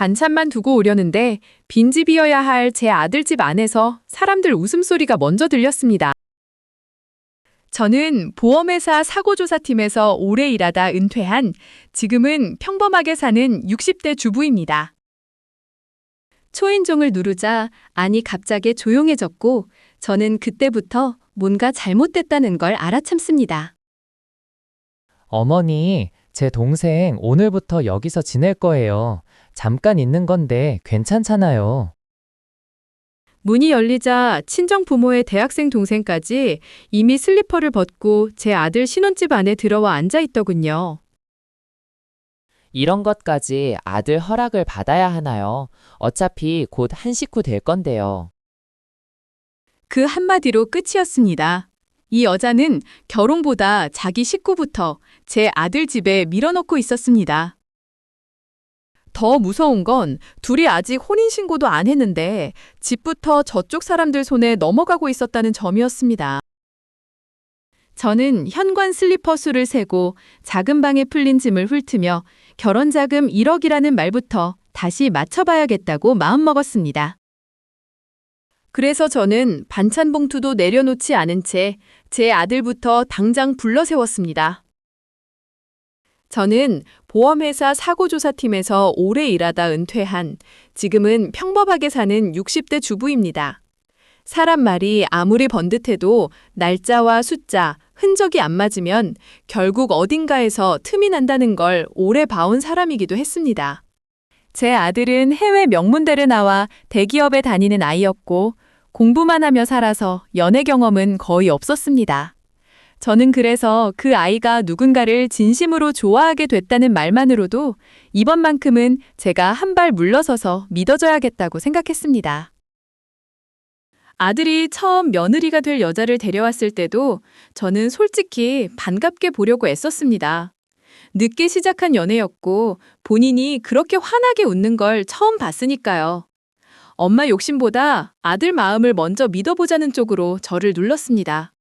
반찬만 두고 오려는데 빈집이어야 할 제 아들 집 안에서 사람들 웃음소리가 먼저 들렸습니다. 저는 보험회사 사고조사팀에서 오래 일하다 은퇴한 지금은 평범하게 사는 60대 주부입니다. 초인종을 누르자 안이 갑자기 조용해졌고 저는 그때부터 뭔가 잘못됐다는 걸 알아cham습니다. 어머니, 제 동생 오늘부터 여기서 지낼 거예요. 잠깐 있는 건데 괜찮잖아요. 문이 열리자 친정 부모의 대학생 동생까지 이미 슬리퍼를 벗고 제 아들 신혼집 안에 들어와 앉아 있더군요. 이런 것까지 아들 허락을 받아야 하나요? 어차피 곧 한 식구 될 건데요. 그 한마디로 끝이었습니다. 이 여자는 결혼보다 자기 식구부터 제 아들 집에 밀어넣고 있었습니다. 더 무서운 건 둘이 아직 혼인신고도 안 했는데 집부터 저쪽 사람들 손에 넘어가고 있었다는 점이었습니다. 저는 현관 슬리퍼 수를 세고 작은 방에 풀린 짐을 훑으며 결혼자금 1억이라는 말부터 다시 맞춰봐야겠다고 마음먹었습니다. 그래서 저는 반찬 봉투도 내려놓지 않은 채 제 아들부터 당장 불러 세웠습니다. 저는 보험회사 사고조사팀에서 오래 일하다 은퇴한 지금은 평범하게 사는 60대 주부입니다. 사람 말이 아무리 번듯해도 날짜와 숫자, 흔적이 안 맞으면 결국 어딘가에서 틈이 난다는 걸 오래 봐온 사람이기도 했습니다. 제 아들은 해외 명문대를 나와 대기업에 다니는 아이였고 공부만 하며 살아서 연애 경험은 거의 없었습니다. 저는 그래서 그 아이가 누군가를 진심으로 좋아하게 됐다는 말만으로도 이번만큼은 제가 한 발 물러서서 믿어줘야겠다고 생각했습니다. 아들이 처음 며느리가 될 여자를 데려왔을 때도 저는 솔직히 반갑게 보려고 애썼습니다. 늦게 시작한 연애였고 본인이 그렇게 환하게 웃는 걸 처음 봤으니까요. 엄마 욕심보다 아들 마음을 먼저 믿어보자는 쪽으로 저를 눌렀습니다.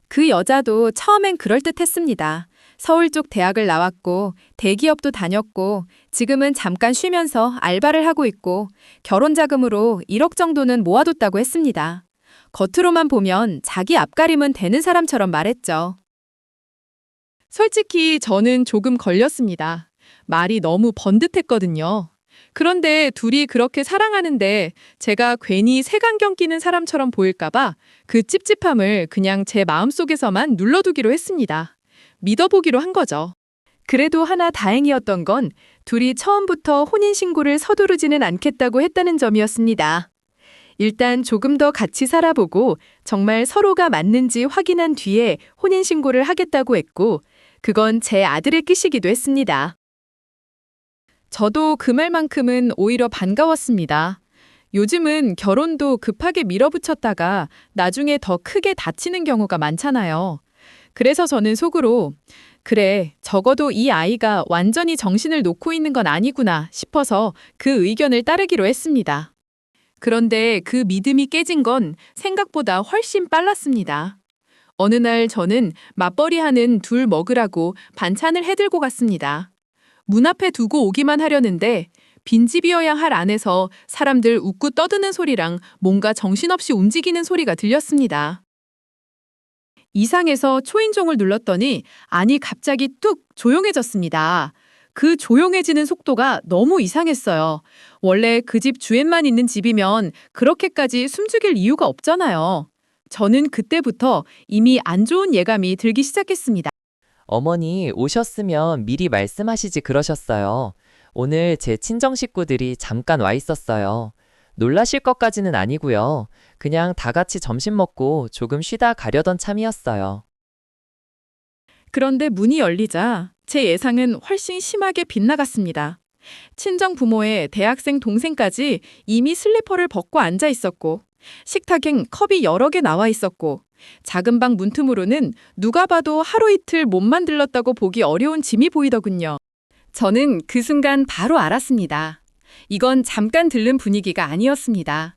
그 여자도 처음엔 그럴듯했습니다. 서울 쪽 대학을 나왔고 대기업도 다녔고 지금은 잠깐 쉬면서 알바를 하고 있고 결혼 자금으로 1억 정도는 모아뒀다고 했습니다. 겉으로만 보면 자기 앞가림은 되는 사람처럼 말했죠. 솔직히 저는 조금 걸렸습니다. 말이 너무 번듯했거든요. 그런데 둘이 그렇게 사랑하는데 제가 괜히 색안경 끼는 사람처럼 보일까봐 그 찝찝함을 그냥 제 마음속에서만 눌러두기로 했습니다. 믿어보기로 한 거죠. 그래도 하나 다행이었던 건 둘이 처음부터 혼인신고를 서두르지는 않겠다고 했다는 점이었습니다. 일단 조금 더 같이 살아보고 정말 서로가 맞는지 확인한 뒤에 혼인신고를 하겠다고 했고 그건 제 아들의 뜻이기도 했습니다. 저도 그 말만큼은 오히려 반가웠습니다. 요즘은 결혼도 급하게 밀어붙였다가 나중에 더 크게 다치는 경우가 많잖아요. 그래서 저는 속으로 그래, 적어도 이 아이가 완전히 정신을 놓고 있는 건 아니구나 싶어서 그 의견을 따르기로 했습니다. 그런데 그 믿음이 깨진 건 생각보다 훨씬 빨랐습니다. 어느 날 저는 맞벌이하는 둘 먹으라고 반찬을 해들고 갔습니다. 문 앞에 두고 오기만 하려는데 빈집이어야 할 안에서 사람들 웃고 떠드는 소리랑 뭔가 정신없이 움직이는 소리가 들렸습니다. 이상해서 초인종을 눌렀더니 안이 갑자기 뚝 조용해졌습니다. 그 조용해지는 속도가 너무 이상했어요. 원래 그 집 주엔만 있는 집이면 그렇게까지 숨죽일 이유가 없잖아요. 저는 그때부터 이미 안 좋은 예감이 들기 시작했습니다. 어머니 오셨으면 미리 말씀하시지 그러셨어요. 오늘 제 친정 식구들이 잠깐 와 있었어요. 놀라실 것까지는 아니고요. 그냥 다 같이 점심 먹고 조금 쉬다 가려던 참이었어요. 그런데 문이 열리자 제 예상은 훨씬 심하게 빗나갔습니다. 친정 부모의 대학생 동생까지 이미 슬리퍼를 벗고 앉아 있었고 식탁엔 컵이 여러 개 나와 있었고 작은 방 문틈으로는 누가 봐도 하루 이틀 몸만 들렀다고 보기 어려운 짐이 보이더군요. 저는 그 순간 바로 알았습니다. 이건 잠깐 들른 분위기가 아니었습니다.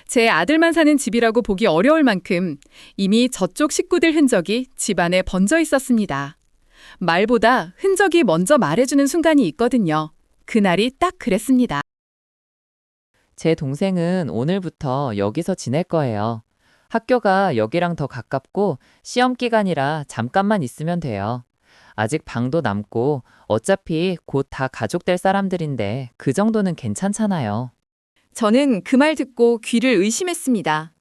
제 아들만 사는 집이라고 보기 어려울 만큼 이미 저쪽 식구들 흔적이 집안에 번져 있었습니다. 말보다 흔적이 먼저 말해주는 순간이 있거든요. 그날이 딱 그랬습니다. 제 동생은 오늘부터 여기서 지낼 거예요. 학교가 여기랑 더 가깝고 시험 기간이라 잠깐만 있으면 돼요. 아직 방도 남고 어차피 곧 다 가족 될 사람들인데 그 정도는 괜찮잖아요. 저는 그 말 듣고 귀를 의심했습니다.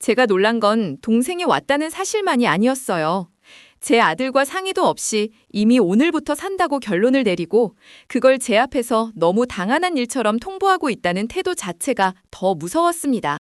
제가 놀란 건 동생이 왔다는 사실만이 아니었어요. 제 아들과 상의도 없이 이미 오늘부터 산다고 결론을 내리고 그걸 제 앞에서 너무 당연한 일처럼 통보하고 있다는 태도 자체가 더 무서웠습니다.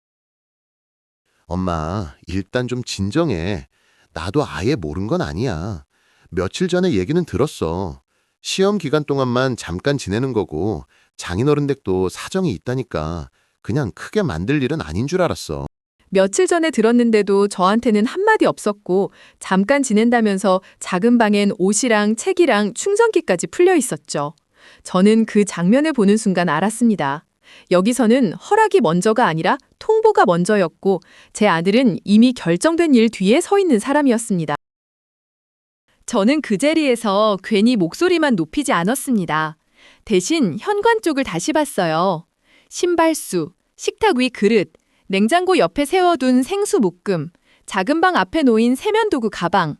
엄마, 일단 좀 진정해. 나도 아예 모른 건 아니야. 며칠 전에 얘기는 들었어. 시험 기간 동안만 잠깐 지내는 거고 장인어른 댁도 사정이 있다니까 그냥 크게 만들 일은 아닌 줄 알았어. 며칠 전에 들었는데도 저한테는 한마디 없었고 잠깐 지낸다면서 작은 방엔 옷이랑 책이랑 충전기까지 풀려 있었죠. 저는 그 장면을 보는 순간 알았습니다. 여기서는 허락이 먼저가 아니라 통보가 먼저였고 제 아들은 이미 결정된 일 뒤에 서 있는 사람이었습니다. 저는 그 자리에서 괜히 목소리만 높이지 않았습니다. 대신 현관 쪽을 다시 봤어요. 신발수, 식탁 위 그릇, 냉장고 옆에 세워둔 생수 묶음, 작은 방 앞에 놓인 세면도구 가방.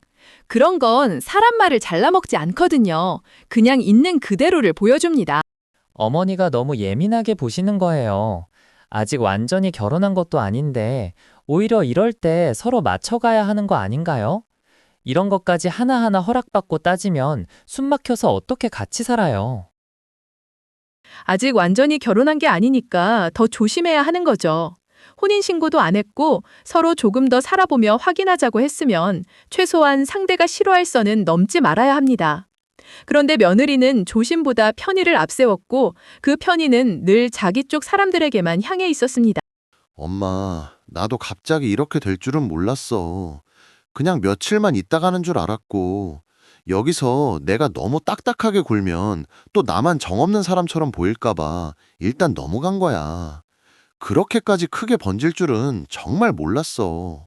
그런 건 사람 말을 잘라먹지 않거든요. 그냥 있는 그대로를 보여줍니다. 어머니가 너무 예민하게 보시는 거예요. 아직 완전히 결혼한 것도 아닌데 오히려 이럴 때 서로 맞춰가야 하는 거 아닌가요? 이런 것까지 하나하나 허락받고 따지면 숨 막혀서 어떻게 같이 살아요? 아직 완전히 결혼한 게 아니니까 더 조심해야 하는 거죠. 혼인신고도 안 했고 서로 조금 더 살아보며 확인하자고 했으면 최소한 상대가 싫어할 선은 넘지 말아야 합니다. 그런데 며느리는 조심보다 편의를 앞세웠고 그 편의는 늘 자기 쪽 사람들에게만 향해 있었습니다. 엄마, 나도 갑자기 이렇게 될 줄은 몰랐어. 그냥 며칠만 있다 가는 줄 알았고 여기서 내가 너무 딱딱하게 굴면 또 나만 정없는 사람처럼 보일까 봐 일단 넘어간 거야. 그렇게까지 크게 번질 줄은 정말 몰랐어.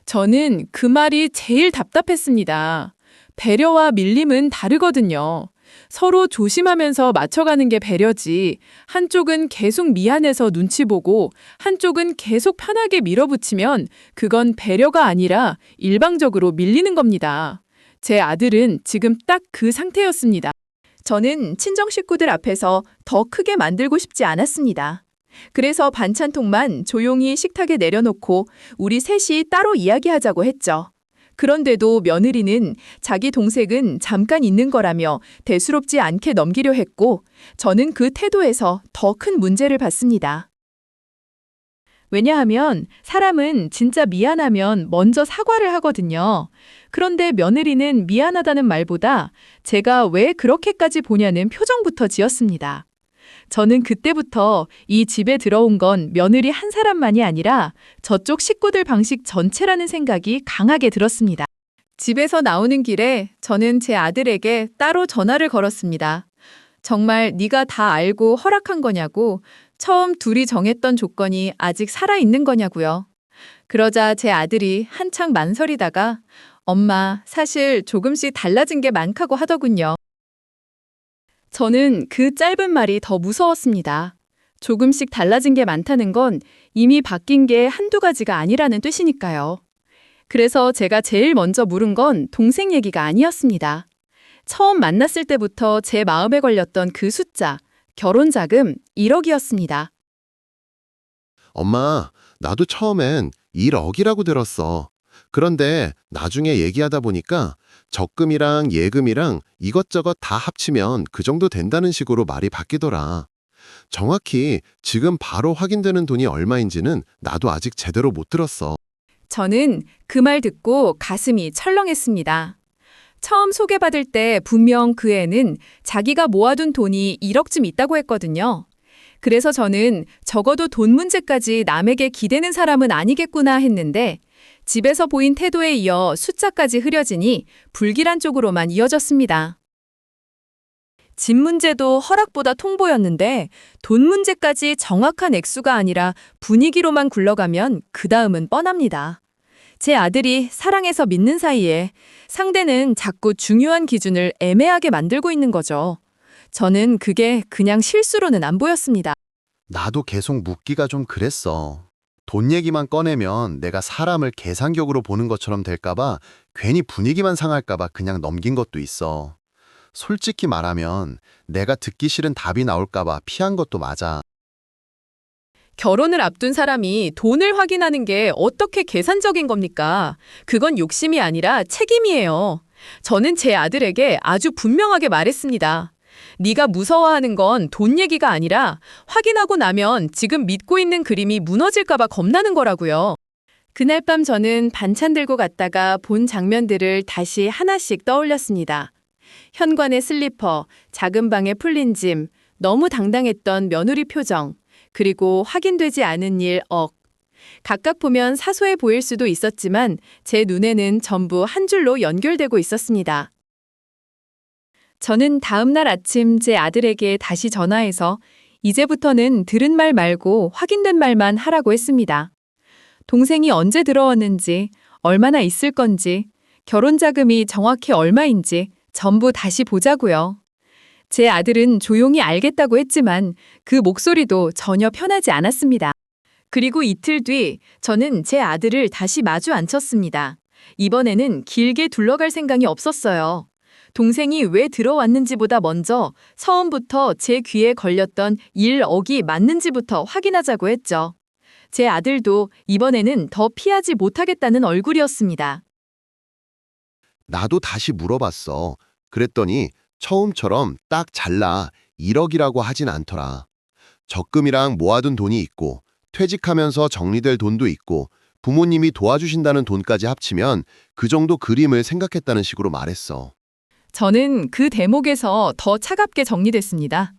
저는 그 말이 제일 답답했습니다. 배려와 밀림은 다르거든요. 서로 조심하면서 맞춰가는 게 배려지, 한쪽은 계속 미안해서 눈치 보고 한쪽은 계속 편하게 밀어붙이면 그건 배려가 아니라 일방적으로 밀리는 겁니다. 제 아들은 지금 딱 그 상태였습니다. 저는 친정 식구들 앞에서 더 크게 만들고 싶지 않았습니다. 그래서 반찬통만 조용히 식탁에 내려놓고 우리 셋이 따로 이야기하자고 했죠. 그런데도 며느리는 자기 동생은 잠깐 있는 거라며 대수롭지 않게 넘기려 했고 저는 그 태도에서 더 큰 문제를 봤습니다. 왜냐하면 사람은 진짜 미안하면 먼저 사과를 하거든요. 그런데 며느리는 미안하다는 말보다 제가 왜 그렇게까지 보냐는 표정부터 지었습니다. 저는 그때부터 이 집에 들어온 건 며느리 한 사람만이 아니라 저쪽 식구들 방식 전체라는 생각이 강하게 들었습니다. 집에서 나오는 길에 저는 제 아들에게 따로 전화를 걸었습니다. 정말 네가 다 알고 허락한 거냐고, 처음 둘이 정했던 조건이 아직 살아있는 거냐고요. 그러자 제 아들이 한창 망설이다가 엄마, 사실 조금씩 달라진 게 많다고 하더군요. 저는 그 짧은 말이 더 무서웠습니다. 조금씩 달라진 게 많다는 건 이미 바뀐 게 한두 가지가 아니라는 뜻이니까요. 그래서 제가 제일 먼저 물은 건 동생 얘기가 아니었습니다. 처음 만났을 때부터 제 마음에 걸렸던 그 숫자, 결혼자금 1억이었습니다. 엄마, 나도 처음엔 1억이라고 들었어. 그런데 나중에 얘기하다 보니까 적금이랑 예금이랑 이것저것 다 합치면 그 정도 된다는 식으로 말이 바뀌더라. 정확히 지금 바로 확인되는 돈이 얼마인지는 나도 아직 제대로 못 들었어. 저는 그 말 듣고 가슴이 철렁했습니다. 처음 소개받을 때 분명 그 애는 자기가 모아둔 돈이 1억쯤 있다고 했거든요. 그래서 저는 적어도 돈 문제까지 남에게 기대는 사람은 아니겠구나 했는데 집에서 보인 태도에 이어 숫자까지 흐려지니 불길한 쪽으로만 이어졌습니다. 집 문제도 허락보다 통보였는데 돈 문제까지 정확한 액수가 아니라 분위기로만 굴러가면 그 다음은 뻔합니다. 제 아들이 사랑해서 믿는 사이에 상대는 자꾸 중요한 기준을 애매하게 만들고 있는 거죠. 저는 그게 그냥 실수로는 안 보였습니다. 나도 계속 묻기가 좀 그랬어. 돈 얘기만 꺼내면 내가 사람을 계산격으로 보는 것처럼 될까봐 괜히 분위기만 상할까봐 그냥 넘긴 것도 있어. 솔직히 말하면 내가 듣기 싫은 답이 나올까봐 피한 것도 맞아. 결혼을 앞둔 사람이 돈을 확인하는 게 어떻게 계산적인 겁니까? 그건 욕심이 아니라 책임이에요. 저는 제 아들에게 아주 분명하게 말했습니다. 네가 무서워하는 건 돈 얘기가 아니라 확인하고 나면 지금 믿고 있는 그림이 무너질까 봐 겁나는 거라고요. 그날 밤 저는 반찬 들고 갔다가 본 장면들을 다시 하나씩 떠올렸습니다. 현관의 슬리퍼, 작은 방에 풀린 짐, 너무 당당했던 며느리 표정, 그리고 확인되지 않은 일 각각 보면 사소해 보일 수도 있었지만 제 눈에는 전부 한 줄로 연결되고 있었습니다. 저는 다음 날 아침 제 아들에게 다시 전화해서 이제부터는 들은 말 말고 확인된 말만 하라고 했습니다. 동생이 언제 들어왔는지, 얼마나 있을 건지, 결혼 자금이 정확히 얼마인지 전부 다시 보자고요. 제 아들은 조용히 알겠다고 했지만 그 목소리도 전혀 편하지 않았습니다. 그리고 이틀 뒤 저는 제 아들을 다시 마주 앉혔습니다. 이번에는 길게 둘러갈 생각이 없었어요. 동생이 왜 들어왔는지보다 먼저 처음부터 제 귀에 걸렸던 1억이 맞는지부터 확인하자고 했죠. 제 아들도 이번에는 더 피하지 못하겠다는 얼굴이었습니다. 나도 다시 물어봤어. 그랬더니 처음처럼 딱 잘라 1억이라고 하진 않더라. 적금이랑 모아둔 돈이 있고 퇴직하면서 정리될 돈도 있고 부모님이 도와주신다는 돈까지 합치면 그 정도 그림을 생각했다는 식으로 말했어. 저는 그 대목에서 더 차갑게 정리됐습니다.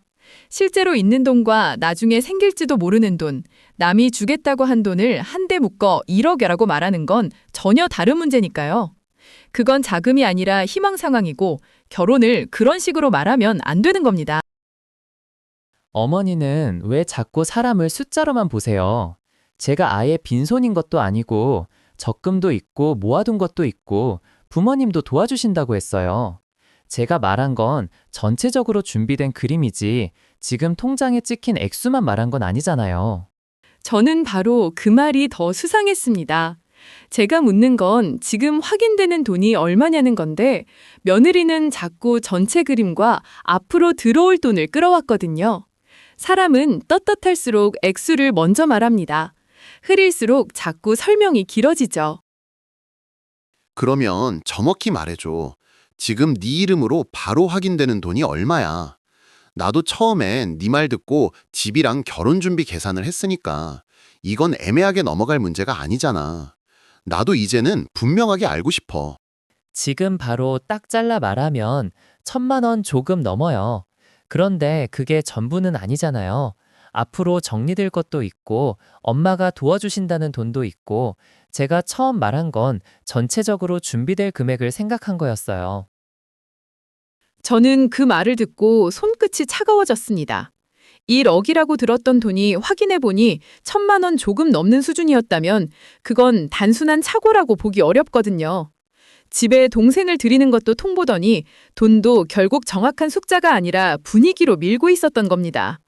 실제로 있는 돈과 나중에 생길지도 모르는 돈, 남이 주겠다고 한 돈을 한데 묶어 1억이라고 말하는 건 전혀 다른 문제니까요. 그건 자금이 아니라 희망 상황이고 결혼을 그런 식으로 말하면 안 되는 겁니다. 어머니는 왜 자꾸 사람을 숫자로만 보세요? 제가 아예 빈손인 것도 아니고 적금도 있고 모아둔 것도 있고 부모님도 도와주신다고 했어요. 제가 말한 건 전체적으로 준비된 그림이지 지금 통장에 찍힌 액수만 말한 건 아니잖아요. 저는 바로 그 말이 더 수상했습니다. 제가 묻는 건 지금 확인되는 돈이 얼마냐는 건데 며느리는 자꾸 전체 그림과 앞으로 들어올 돈을 끌어왔거든요. 사람은 떳떳할수록 액수를 먼저 말합니다. 흐릴수록 자꾸 설명이 길어지죠. 그러면 정확히 말해줘. 지금 네 이름으로 바로 확인되는 돈이 얼마야? 나도 처음엔 네 말 듣고 집이랑 결혼 준비 계산을 했으니까 이건 애매하게 넘어갈 문제가 아니잖아. 나도 이제는 분명하게 알고 싶어. 지금 바로 딱 잘라 말하면 1,000만 원 조금 넘어요. 그런데 그게 전부는 아니잖아요. 앞으로 정리될 것도 있고 엄마가 도와주신다는 돈도 있고 제가 처음 말한 건 전체적으로 준비될 금액을 생각한 거였어요. 저는 그 말을 듣고 손끝이 차가워졌습니다. 1억이라고 들었던 돈이 확인해보니 1,000만 원 조금 넘는 수준이었다면 그건 단순한 착오라고 보기 어렵거든요. 집에 동생을 들이는 것도 통보더니 돈도 결국 정확한 숫자가 아니라 분위기로 밀고 있었던 겁니다.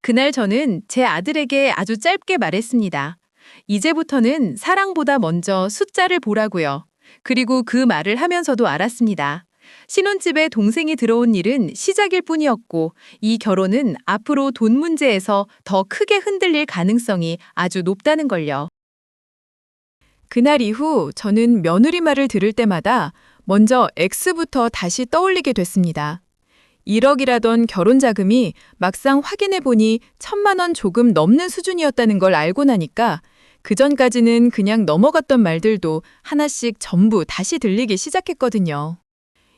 그날 저는 제 아들에게 아주 짧게 말했습니다. 이제부터는 사랑보다 먼저 숫자를 보라고요. 그리고 그 말을 하면서도 알았습니다. 신혼집에 동생이 들어온 일은 시작일 뿐이었고 이 결혼은 앞으로 돈 문제에서 더 크게 흔들릴 가능성이 아주 높다는 걸요. 그날 이후 저는 며느리 말을 들을 때마다 먼저 X부터 다시 떠올리게 됐습니다. 1억이라던 결혼 자금이 막상 확인해보니 1,000만 원 조금 넘는 수준이었다는 걸 알고 나니까 그전까지는 그냥 넘어갔던 말들도 하나씩 전부 다시 들리기 시작했거든요.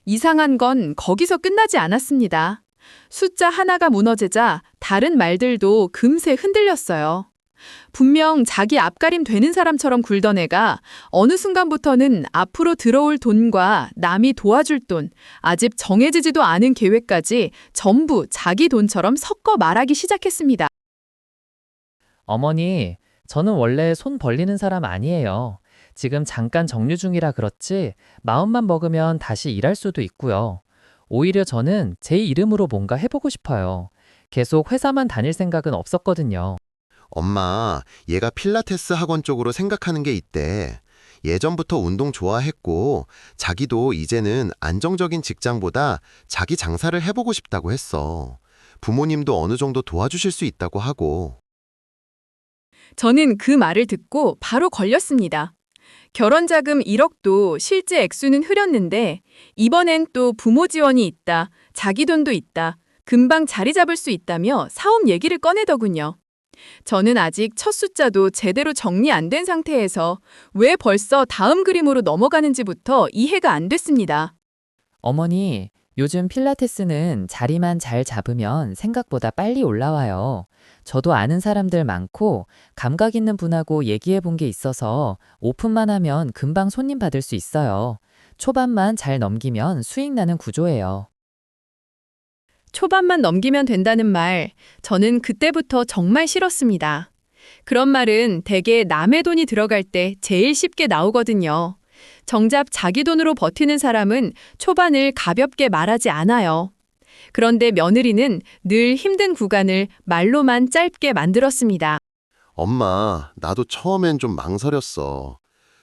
이상한 건 거기서 끝나지 않았습니다. 숫자 하나가 무너지자 다른 말들도 금세 흔들렸어요. 분명 자기 앞가림 되는 사람처럼 굴던 애가 어느 순간부터는 앞으로 들어올 돈과 남이 도와줄 돈, 아직 정해지지도 않은 계획까지 전부 자기 돈처럼 섞어 말하기 시작했습니다. 어머니, 저는 원래 손 벌리는 사람 아니에요. 지금 잠깐 정류 중이라 그렇지 마음만 먹으면 다시 일할 수도 있고요. 오히려 저는 제 이름으로 뭔가 해보고 싶어요. 계속 회사만 다닐 생각은 없었거든요. 엄마, 얘가 필라테스 학원 쪽으로 생각하는 게 있대. 예전부터 운동 좋아했고 자기도 이제는 안정적인 직장보다 자기 장사를 해보고 싶다고 했어. 부모님도 어느 정도 도와주실 수 있다고 하고. 저는 그 말을 듣고 바로 걸렸습니다. 결혼자금 1억도 실제 액수는 흐렸는데 이번엔 또 부모 지원이 있다, 자기 돈도 있다, 금방 자리 잡을 수 있다며 사업 얘기를 꺼내더군요. 저는 아직 첫 숫자도 제대로 정리 안 된 상태에서 왜 벌써 다음 그림으로 넘어가는지부터 이해가 안 됐습니다. 어머니, 요즘 필라테스는 자리만 잘 잡으면 생각보다 빨리 올라와요. 저도 아는 사람들 많고 감각 있는 분하고 얘기해 본 게 있어서 오픈만 하면 금방 손님 받을 수 있어요. 초반만 잘 넘기면 수익 나는 구조예요. 초반만 넘기면 된다는 말, 저는 그때부터 정말 싫었습니다. 그런 말은 대개 남의 돈이 들어갈 때 제일 쉽게 나오거든요. 정작 자기 돈으로 버티는 사람은 초반을 가볍게 말하지 않아요. 그런데 며느리는 늘 힘든 구간을 말로만 짧게 만들었습니다. 엄마, 나도 처음엔 좀 망설였어.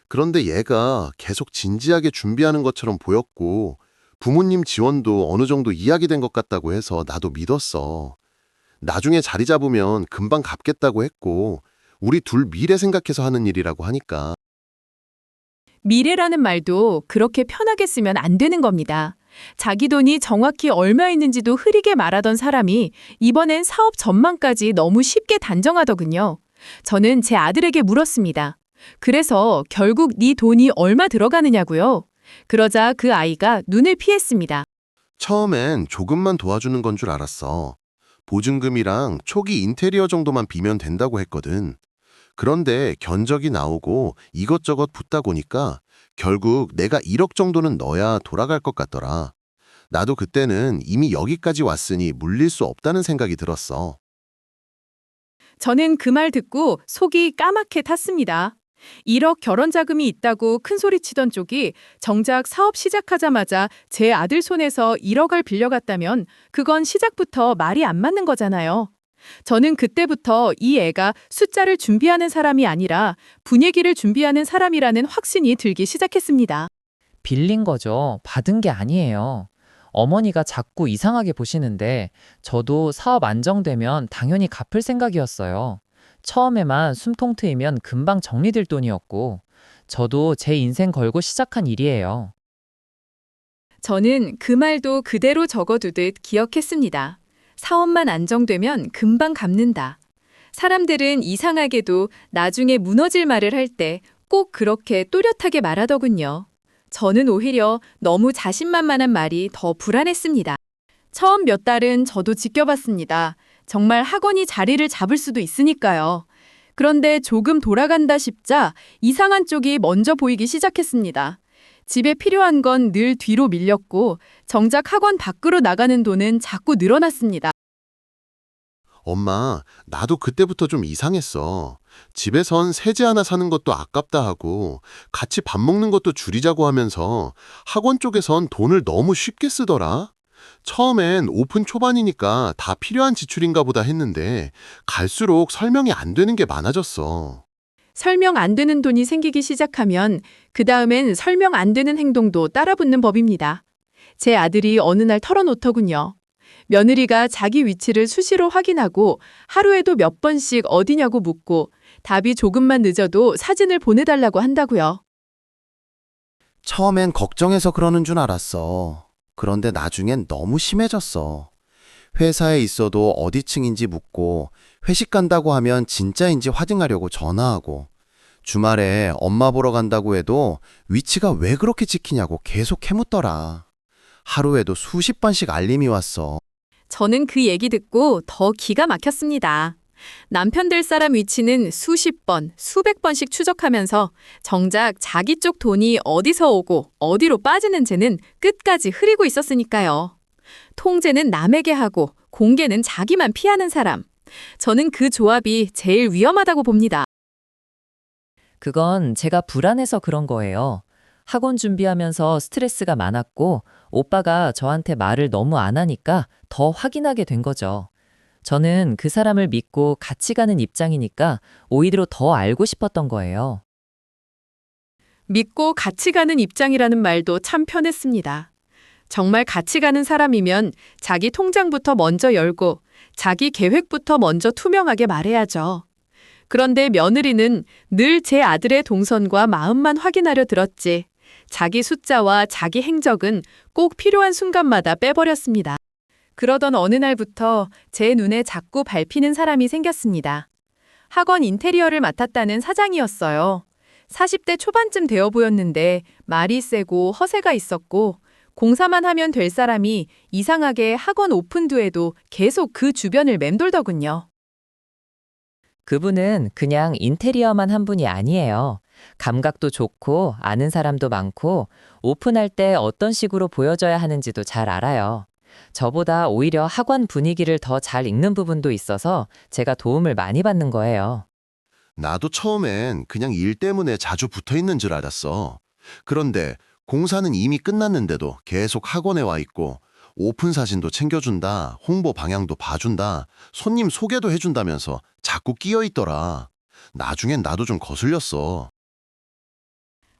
그런데 얘가 계속 진지하게 준비하는 것처럼 보였고 부모님 지원도 어느 정도 이야기된 것 같다고 해서 나도 믿었어. 나중에 자리 잡으면 금방 갚겠다고 했고 우리 둘 미래 생각해서 하는 일이라고 하니까. 미래라는 말도 그렇게 편하게 쓰면 안 되는 겁니다. 자기 돈이 정확히 얼마 있는지도 흐리게 말하던 사람이 이번엔 사업 전망까지 너무 쉽게 단정하더군요. 저는 제 아들에게 물었습니다. 그래서 결국 네 돈이 얼마 들어가느냐고요? 그러자 그 아이가 눈을 피했습니다. 처음엔 조금만 도와주는 건 줄 알았어. 보증금이랑 초기 인테리어 정도만 비면 된다고 했거든. 그런데 견적이 나오고 이것저것 붙다 보니까 결국 내가 1억 정도는 넣어야 돌아갈 것 같더라. 나도 그때는 이미 여기까지 왔으니 물릴 수 없다는 생각이 들었어. 저는 그 말 듣고 속이 까맣게 탔습니다. 1억 결혼 자금이 있다고 큰소리치던 쪽이 정작 사업 시작하자마자 제 아들 손에서 1억을 빌려갔다면 그건 시작부터 말이 안 맞는 거잖아요. 저는 그때부터 이 애가 숫자를 준비하는 사람이 아니라 분위기를 준비하는 사람이라는 확신이 들기 시작했습니다. 빌린 거죠. 받은 게 아니에요. 어머니가 자꾸 이상하게 보시는데 저도 사업 안정되면 당연히 갚을 생각이었어요. 처음에만 숨통 트이면 금방 정리될 돈이었고 저도 제 인생 걸고 시작한 일이에요. 저는 그 말도 그대로 적어두듯 기억했습니다. 사업만 안정되면 금방 갚는다. 사람들은 이상하게도 나중에 무너질 말을 할 때 꼭 그렇게 또렷하게 말하더군요. 저는 오히려 너무 자신만만한 말이 더 불안했습니다. 처음 몇 달은 저도 지켜봤습니다. 정말 학원이 자리를 잡을 수도 있으니까요. 그런데 조금 돌아간다 싶자 이상한 쪽이 먼저 보이기 시작했습니다. 집에 필요한 건 늘 뒤로 밀렸고 정작 학원 밖으로 나가는 돈은 자꾸 늘어났습니다. 엄마, 나도 그때부터 좀 이상했어. 집에선 세제 하나 사는 것도 아깝다 하고 같이 밥 먹는 것도 줄이자고 하면서 학원 쪽에선 돈을 너무 쉽게 쓰더라. 처음엔 오픈 초반이니까 다 필요한 지출인가 보다 했는데 갈수록 설명이 안 되는 게 많아졌어. 설명 안 되는 돈이 생기기 시작하면 그 다음엔 설명 안 되는 행동도 따라붙는 법입니다. 제 아들이 어느 날 털어놓더군요. 며느리가 자기 위치를 수시로 확인하고 하루에도 몇 번씩 어디냐고 묻고 답이 조금만 늦어도 사진을 보내달라고 한다고요. 처음엔 걱정해서 그러는 줄 알았어. 그런데 나중엔 너무 심해졌어. 회사에 있어도 어디 층인지 묻고 회식 간다고 하면 진짜인지 확인하려고 전화하고 주말에 엄마 보러 간다고 해도 위치가 왜 그렇게 찍히냐고 계속 캐묻더라. 하루에도 수십 번씩 알림이 왔어. 저는 그 얘기 듣고 더 기가 막혔습니다. 남편 될 사람 위치는 수십 번, 수백 번씩 추적하면서 정작 자기 쪽 돈이 어디서 오고 어디로 빠지는지는 끝까지 흐리고 있었으니까요. 통제는 남에게 하고 공개는 자기만 피하는 사람. 저는 그 조합이 제일 위험하다고 봅니다. 그건 제가 불안해서 그런 거예요. 학원 준비하면서 스트레스가 많았고 오빠가 저한테 말을 너무 안 하니까 더 확인하게 된 거죠. 저는 그 사람을 믿고 같이 가는 입장이니까 오히려 더 알고 싶었던 거예요. 믿고 같이 가는 입장이라는 말도 참 편했습니다. 정말 같이 가는 사람이면 자기 통장부터 먼저 열고 자기 계획부터 먼저 투명하게 말해야죠. 그런데 며느리는 늘 제 아들의 동선과 마음만 확인하려 들었지. 자기 숫자와 자기 행적은 꼭 필요한 순간마다 빼버렸습니다. 그러던 어느 날부터 제 눈에 자꾸 밟히는 사람이 생겼습니다. 학원 인테리어를 맡았다는 사장이었어요. 40대 초반쯤 되어 보였는데 말이 세고 허세가 있었고 공사만 하면 될 사람이 이상하게 학원 오픈두에도 계속 그 주변을 맴돌더군요. 그분은 그냥 인테리어만 한 분이 아니에요. 감각도 좋고 아는 사람도 많고 오픈할 때 어떤 식으로 보여져야 하는지도 잘 알아요. 저보다 오히려 학원 분위기를 더 잘 읽는 부분도 있어서 제가 도움을 많이 받는 거예요. 나도 처음엔 그냥 일 때문에 자주 붙어 있는 줄 알았어. 그런데 공사는 이미 끝났는데도 계속 학원에 와 있고 오픈 사진도 챙겨준다, 홍보 방향도 봐준다, 손님 소개도 해준다면서 자꾸 끼어 있더라. 나중엔 나도 좀 거슬렸어.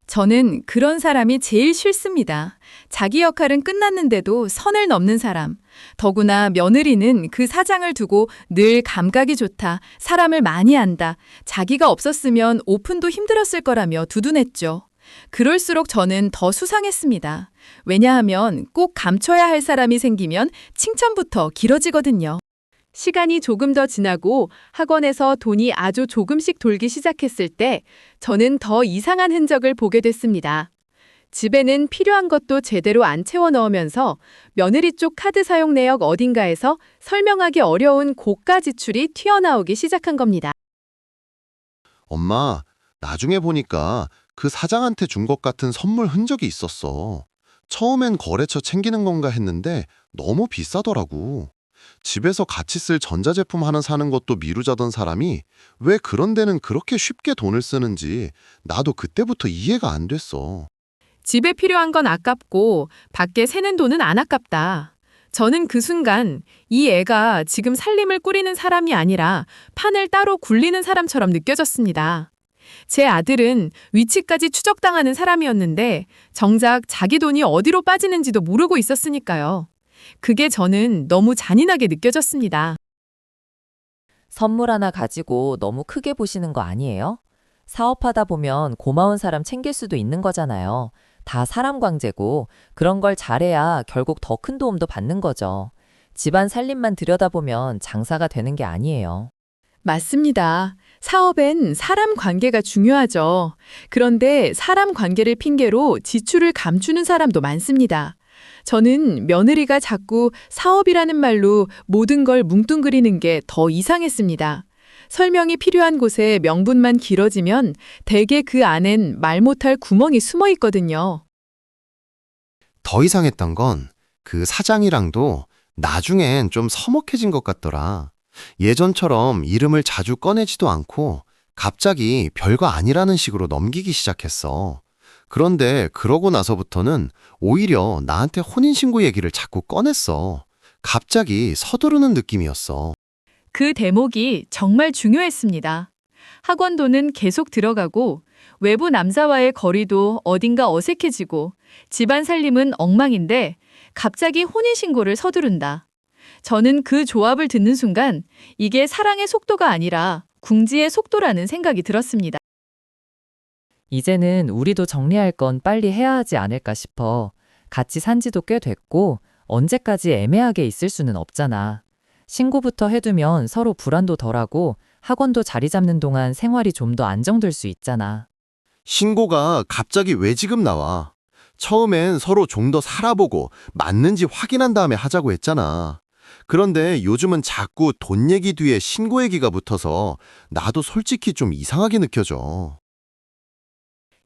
저는 그런 사람이 제일 싫습니다. 자기 역할은 끝났는데도 선을 넘는 사람. 더구나 며느리는 그 사장을 두고 늘 감각이 좋다, 사람을 많이 안다, 자기가 없었으면 오픈도 힘들었을 거라며 두둔했죠. 그럴수록 저는 더 수상했습니다. 왜냐하면 꼭 감춰야 할 사람이 생기면 칭찬부터 길어지거든요. 시간이 조금 더 지나고 학원에서 돈이 아주 조금씩 돌기 시작했을 때 저는 더 이상한 흔적을 보게 됐습니다. 집에는 필요한 것도 제대로 안 채워 넣으면서 며느리 쪽 카드 사용 내역 어딘가에서 설명하기 어려운 고가 지출이 튀어나오기 시작한 겁니다. 엄마, 나중에 보니까 그 사장한테 준 것 같은 선물 흔적이 있었어. 처음엔 거래처 챙기는 건가 했는데 너무 비싸더라고. 집에서 같이 쓸 전자제품 하나 사는 것도 미루자던 사람이 왜 그런 데는 그렇게 쉽게 돈을 쓰는지 나도 그때부터 이해가 안 됐어. 집에 필요한 건 아깝고 밖에 새는 돈은 안 아깝다. 저는 그 순간 이 애가 지금 살림을 꾸리는 사람이 아니라 판을 따로 굴리는 사람처럼 느껴졌습니다. 제 아들은 위치까지 추적당하는 사람이었는데 정작 자기 돈이 어디로 빠지는지도 모르고 있었으니까요. 그게 저는 너무 잔인하게 느껴졌습니다. 선물 하나 가지고 너무 크게 보시는 거 아니에요? 사업하다 보면 고마운 사람 챙길 수도 있는 거잖아요. 다 사람 관계고 그런 걸 잘해야 결국 더 큰 도움도 받는 거죠. 집안 살림만 들여다보면 장사가 되는 게 아니에요. 맞습니다. 사업엔 사람 관계가 중요하죠. 그런데 사람 관계를 핑계로 지출을 감추는 사람도 많습니다. 저는 며느리가 자꾸 사업이라는 말로 모든 걸 뭉뚱그리는 게 더 이상했습니다. 설명이 필요한 곳에 명분만 길어지면 대개 그 안엔 말 못할 구멍이 숨어 있거든요. 더 이상했던 건 그 사장이랑도 나중엔 좀 서먹해진 것 같더라. 예전처럼 이름을 자주 꺼내지도 않고 갑자기 별거 아니라는 식으로 넘기기 시작했어. 그런데 그러고 나서부터는 오히려 나한테 혼인신고 얘기를 자꾸 꺼냈어. 갑자기 서두르는 느낌이었어. 그 대목이 정말 중요했습니다. 학원 돈은 계속 들어가고 외부 남자와의 거리도 어딘가 어색해지고 집안 살림은 엉망인데 갑자기 혼인신고를 서두른다. 저는 그 조합을 듣는 순간 이게 사랑의 속도가 아니라 궁지의 속도라는 생각이 들었습니다. 이제는 우리도 정리할 건 빨리 해야 하지 않을까 싶어. 같이 산 지도 꽤 됐고 언제까지 애매하게 있을 수는 없잖아. 신고부터 해두면 서로 불안도 덜하고 학원도 자리 잡는 동안 생활이 좀 더 안정될 수 있잖아. 신고가 갑자기 왜 지금 나와? 처음엔 서로 좀 더 살아보고 맞는지 확인한 다음에 하자고 했잖아. 그런데 요즘은 자꾸 돈 얘기 뒤에 신고 얘기가 붙어서 나도 솔직히 좀 이상하게 느껴져.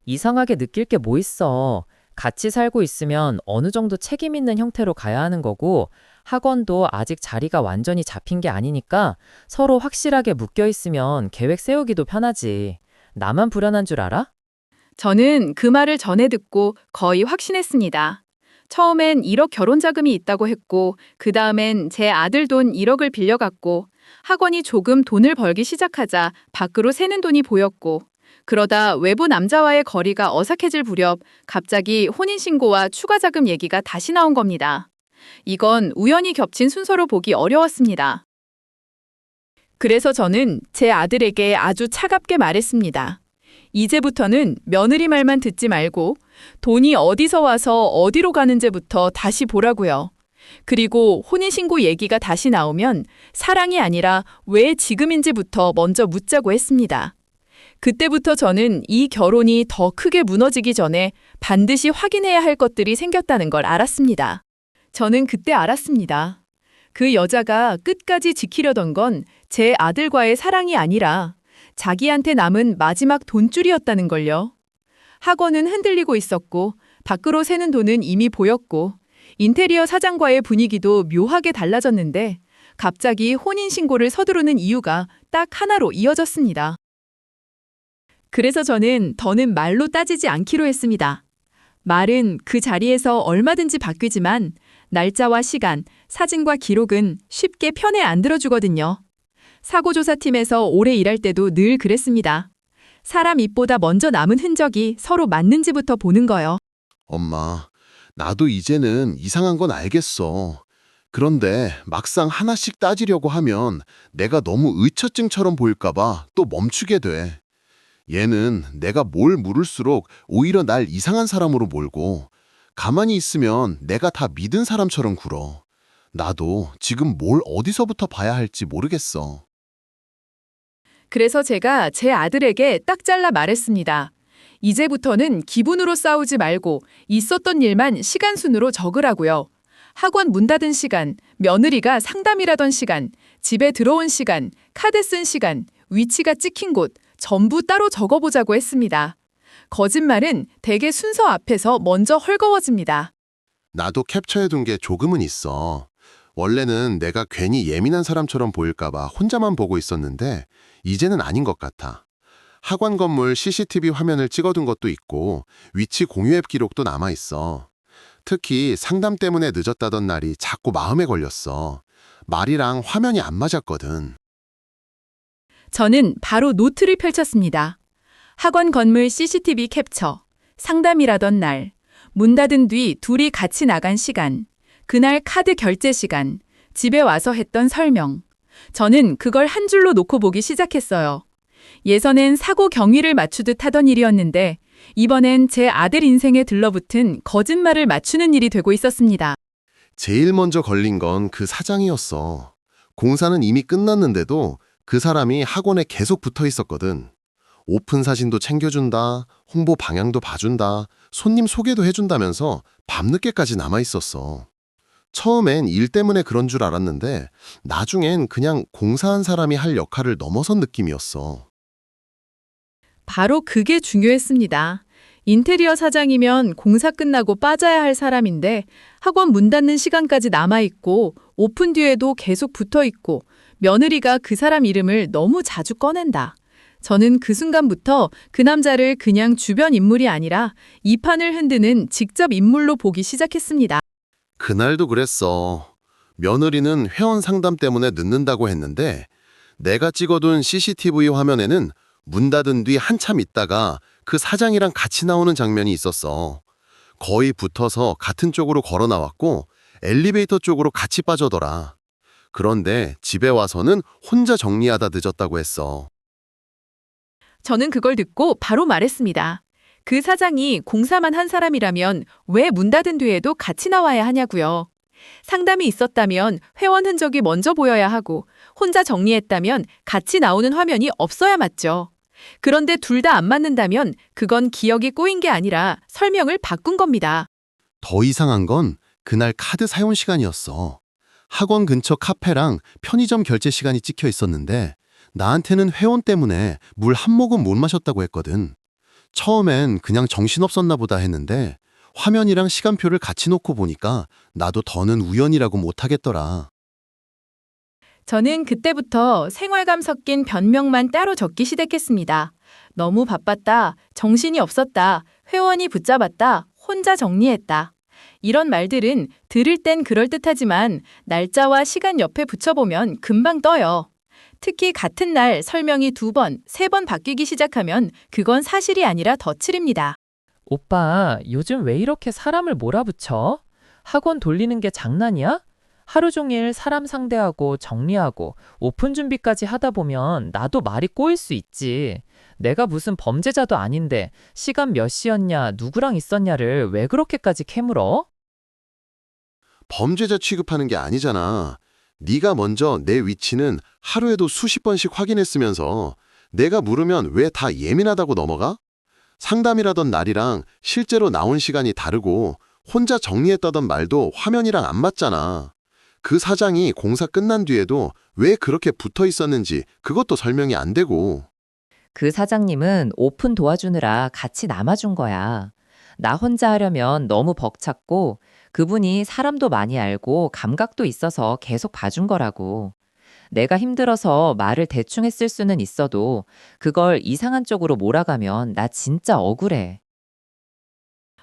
이상하게 느낄 게 뭐 있어. 같이 살고 있으면 어느 정도 책임 있는 형태로 가야 하는 거고 학원도 아직 자리가 완전히 잡힌 게 아니니까 서로 확실하게 묶여 있으면 계획 세우기도 편하지. 나만 불안한 줄 알아? 저는 그 말을 전해 듣고 거의 확신했습니다. 처음엔 1억 결혼 자금이 있다고 했고, 그 다음엔 제 아들 돈 1억을 빌려갔고, 학원이 조금 돈을 벌기 시작하자 밖으로 새는 돈이 보였고, 그러다 외부 남자와의 거리가 어색해질 무렵 갑자기 혼인신고와 추가 자금 얘기가 다시 나온 겁니다. 이건 우연히 겹친 순서로 보기 어려웠습니다. 그래서 저는 제 아들에게 아주 차갑게 말했습니다. 이제부터는 며느리 말만 듣지 말고 돈이 어디서 와서 어디로 가는지부터 다시 보라고요. 그리고 혼인신고 얘기가 다시 나오면 사랑이 아니라 왜 지금인지부터 먼저 묻자고 했습니다. 그때부터 저는 이 결혼이 더 크게 무너지기 전에 반드시 확인해야 할 것들이 생겼다는 걸 알았습니다. 저는 그때 알았습니다. 그 여자가 끝까지 지키려던 건 제 아들과의 사랑이 아니라 자기한테 남은 마지막 돈줄이었다는 걸요. 학원은 흔들리고 있었고 밖으로 새는 돈은 이미 보였고 인테리어 사장과의 분위기도 묘하게 달라졌는데 갑자기 혼인신고를 서두르는 이유가 딱 하나로 이어졌습니다. 그래서 저는 더는 말로 따지지 않기로 했습니다. 말은 그 자리에서 얼마든지 바뀌지만 날짜와 시간, 사진과 기록은 쉽게 편에 안 들어주거든요. 사고조사팀에서 오래 일할 때도 늘 그랬습니다. 사람 입보다 먼저 남은 흔적이 서로 맞는지부터 보는 거요. 엄마, 나도 이제는 이상한 건 알겠어. 그런데 막상 하나씩 따지려고 하면 내가 너무 의처증처럼 보일까봐 또 멈추게 돼. 얘는 내가 뭘 물을수록 오히려 날 이상한 사람으로 몰고 가만히 있으면 내가 다 믿은 사람처럼 굴어. 나도 지금 뭘 어디서부터 봐야 할지 모르겠어. 그래서 제가 제 아들에게 딱 잘라 말했습니다. 이제부터는 기분으로 싸우지 말고 있었던 일만 시간 순으로 적으라고요. 학원 문 닫은 시간, 며느리가 상담이라던 시간, 집에 들어온 시간, 카드 쓴 시간, 위치가 찍힌 곳 전부 따로 적어보자고 했습니다. 거짓말은 대개 순서 앞에서 먼저 헐거워집니다. 나도 캡처해둔 게 조금은 있어. 원래는 내가 괜히 예민한 사람처럼 보일까봐 혼자만 보고 있었는데 이제는 아닌 것 같아. 학원 건물 CCTV 화면을 찍어둔 것도 있고 위치 공유 앱 기록도 남아있어. 특히 상담 때문에 늦었다던 날이 자꾸 마음에 걸렸어. 말이랑 화면이 안 맞았거든. 저는 바로 노트를 펼쳤습니다. 학원 건물 CCTV 캡처, 상담이라던 날, 문 닫은 뒤 둘이 같이 나간 시간, 그날 카드 결제 시간, 집에 와서 했던 설명. 저는 그걸 한 줄로 놓고 보기 시작했어요. 예전엔 사고 경위를 맞추듯 하던 일이었는데 이번엔 제 아들 인생에 들러붙은 거짓말을 맞추는 일이 되고 있었습니다. 제일 먼저 걸린 건 그 사장이었어. 공사는 이미 끝났는데도 그 사람이 학원에 계속 붙어 있었거든. 오픈 사진도 챙겨준다, 홍보 방향도 봐준다, 손님 소개도 해준다면서 밤늦게까지 남아 있었어. 처음엔 일 때문에 그런 줄 알았는데 나중엔 그냥 공사한 사람이 할 역할을 넘어선 느낌이었어. 바로 그게 중요했습니다. 인테리어 사장이면 공사 끝나고 빠져야 할 사람인데 학원 문 닫는 시간까지 남아있고 오픈 뒤에도 계속 붙어있고 며느리가 그 사람 이름을 너무 자주 꺼낸다. 저는 그 순간부터 그 남자를 그냥 주변 인물이 아니라 이 판을 흔드는 직접 인물로 보기 시작했습니다. 그날도 그랬어. 며느리는 회원 상담 때문에 늦는다고 했는데 내가 찍어둔 CCTV 화면에는 문 닫은 뒤 한참 있다가 그 사장이랑 같이 나오는 장면이 있었어. 거의 붙어서 같은 쪽으로 걸어 나왔고 엘리베이터 쪽으로 같이 빠져더라. 그런데 집에 와서는 혼자 정리하다 늦었다고 했어. 저는 그걸 듣고 바로 말했습니다. 그 사장이 공사만 한 사람이라면 왜 문 닫은 뒤에도 같이 나와야 하냐고요. 상담이 있었다면 회원 흔적이 먼저 보여야 하고 혼자 정리했다면 같이 나오는 화면이 없어야 맞죠. 그런데 둘 다 안 맞는다면 그건 기억이 꼬인 게 아니라 설명을 바꾼 겁니다. 더 이상한 건 그날 카드 사용 시간이었어. 학원 근처 카페랑 편의점 결제 시간이 찍혀 있었는데 나한테는 회원 때문에 물 한 모금 못 마셨다고 했거든. 처음엔 그냥 정신없었나 보다 했는데 화면이랑 시간표를 같이 놓고 보니까 나도 더는 우연이라고 못하겠더라. 저는 그때부터 생활감 섞인 변명만 따로 적기 시작했습니다. 너무 바빴다, 정신이 없었다, 회원이 붙잡았다, 혼자 정리했다. 이런 말들은 들을 땐 그럴듯하지만 날짜와 시간 옆에 붙여보면 금방 떠요. 특히 같은 날 설명이 2번, 3번 바뀌기 시작하면 그건 사실이 아니라 덧칠입니다. 오빠, 요즘 왜 이렇게 사람을 몰아붙여? 학원 돌리는 게 장난이야? 하루 종일 사람 상대하고 정리하고 오픈 준비까지 하다 보면 나도 말이 꼬일 수 있지. 내가 무슨 범죄자도 아닌데 시간 몇 시였냐, 누구랑 있었냐를 왜 그렇게까지 캐물어? 범죄자 취급하는 게 아니잖아. 네가 먼저 내 위치는 하루에도 수십 번씩 확인했으면서 내가 물으면 왜 다 예민하다고 넘어가? 상담이라던 날이랑 실제로 나온 시간이 다르고 혼자 정리했다던 말도 화면이랑 안 맞잖아. 그 사장이 공사 끝난 뒤에도 왜 그렇게 붙어 있었는지 그것도 설명이 안 되고. 그 사장님은 오픈 도와주느라 같이 남아준 거야. 나 혼자 하려면 너무 벅찼고 그분이 사람도 많이 알고 감각도 있어서 계속 봐준 거라고. 내가 힘들어서 말을 대충 했을 수는 있어도 그걸 이상한 쪽으로 몰아가면 나 진짜 억울해.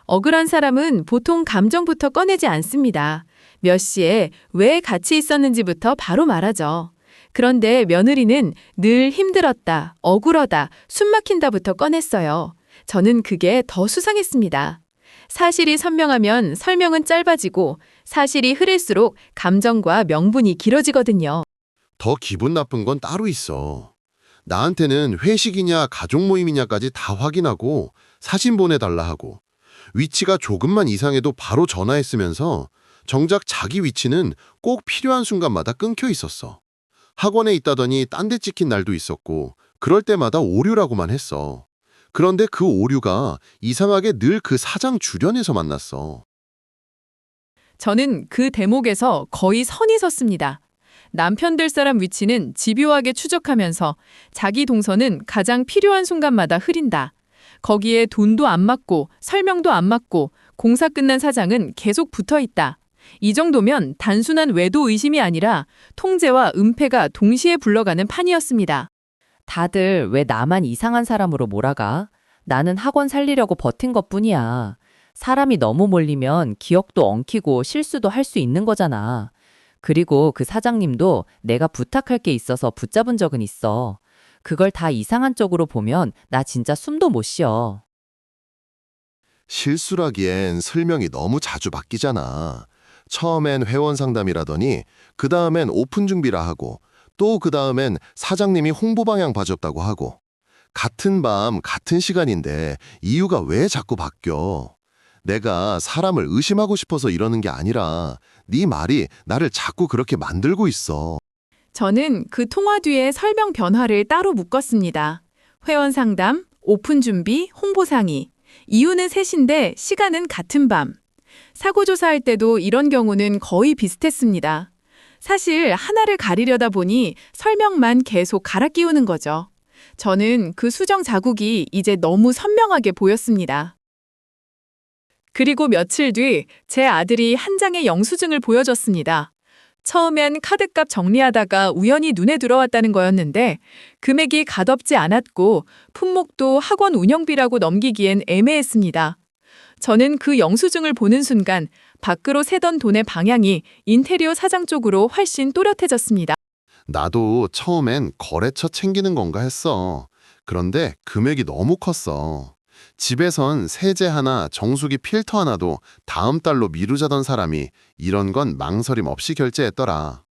억울한 사람은 보통 감정부터 꺼내지 않습니다. 몇 시에 왜 같이 있었는지부터 바로 말하죠. 그런데 며느리는 늘 힘들었다, 억울하다, 숨막힌다부터 꺼냈어요. 저는 그게 더 수상했습니다. 사실이 선명하면 설명은 짧아지고 사실이 흐릴수록 감정과 명분이 길어지거든요. 더 기분 나쁜 건 따로 있어. 나한테는 회식이냐 가족 모임이냐까지 다 확인하고 사진 보내달라 하고 위치가 조금만 이상해도 바로 전화했으면서 정작 자기 위치는 꼭 필요한 순간마다 끊겨 있었어. 학원에 있다더니 딴 데 찍힌 날도 있었고 그럴 때마다 오류라고만 했어. 그런데 그 오류가 이상하게 늘 그 사장 주변에서 만났어. 저는 그 대목에서 거의 선이 섰습니다. 남편 될 사람 위치는 집요하게 추적하면서 자기 동선은 가장 필요한 순간마다 흐린다. 거기에 돈도 안 맞고 설명도 안 맞고 공사 끝난 사장은 계속 붙어 있다. 이 정도면 단순한 외도 의심이 아니라 통제와 은폐가 동시에 굴러가는 판이었습니다. 다들 왜 나만 이상한 사람으로 몰아가? 나는 학원 살리려고 버틴 것뿐이야. 사람이 너무 몰리면 기억도 엉키고 실수도 할 수 있는 거잖아. 그리고 그 사장님도 내가 부탁할 게 있어서 붙잡은 적은 있어. 그걸 다 이상한 쪽으로 보면 나 진짜 숨도 못 쉬어. 실수라기엔 설명이 너무 자주 바뀌잖아. 처음엔 회원 상담이라더니 그 다음엔 오픈 준비라 하고 또 그 다음엔 사장님이 홍보 방향 봐줬다고 하고 같은 밤 같은 시간인데 이유가 왜 자꾸 바뀌어? 내가 사람을 의심하고 싶어서 이러는 게 아니라 네 말이 나를 자꾸 그렇게 만들고 있어. 저는 그 통화 뒤에 설명 변화를 따로 묶었습니다. 회원 상담, 오픈 준비, 홍보 상의. 이유는 셋인데 시간은 같은 밤. 사고 조사할 때도 이런 경우는 거의 비슷했습니다. 사실 하나를 가리려다 보니 설명만 계속 갈아 끼우는 거죠. 저는 그 수정 자국이 이제 너무 선명하게 보였습니다. 그리고 며칠 뒤 제 아들이 한 장의 영수증을 보여줬습니다. 처음엔 카드값 정리하다가 우연히 눈에 들어왔다는 거였는데 금액이 값없지 않았고 품목도 학원 운영비라고 넘기기엔 애매했습니다. 저는 그 영수증을 보는 순간 밖으로 새던 돈의 방향이 인테리어 사장 쪽으로 훨씬 또렷해졌습니다. 나도 처음엔 거래처 챙기는 건가 했어. 그런데 금액이 너무 컸어. 집에선 세제 하나, 정수기 필터 하나도 다음 달로 미루자던 사람이 이런 건 망설임 없이 결제했더라.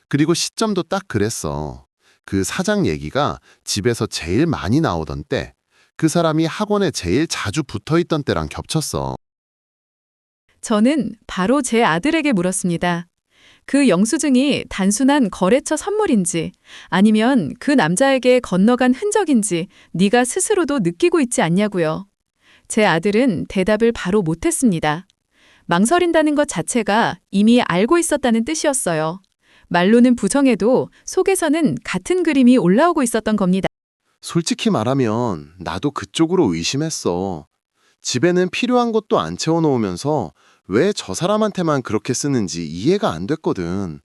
그리고 시점도 딱 그랬어. 그 사장 얘기가 집에서 제일 많이 나오던 때, 그 사람이 학원에 제일 자주 붙어있던 때랑 겹쳤어. 저는 바로 제 아들에게 물었습니다. 그 영수증이 단순한 거래처 선물인지 아니면 그 남자에게 건너간 흔적인지 네가 스스로도 느끼고 있지 않냐고요. 제 아들은 대답을 바로 못했습니다. 망설인다는 것 자체가 이미 알고 있었다는 뜻이었어요. 말로는 부정해도 속에서는 같은 그림이 올라오고 있었던 겁니다. 솔직히 말하면 나도 그쪽으로 의심했어. 집에는 필요한 것도 안 채워놓으면서 왜 저 사람한테만 그렇게 쓰는지 이해가 안 됐거든.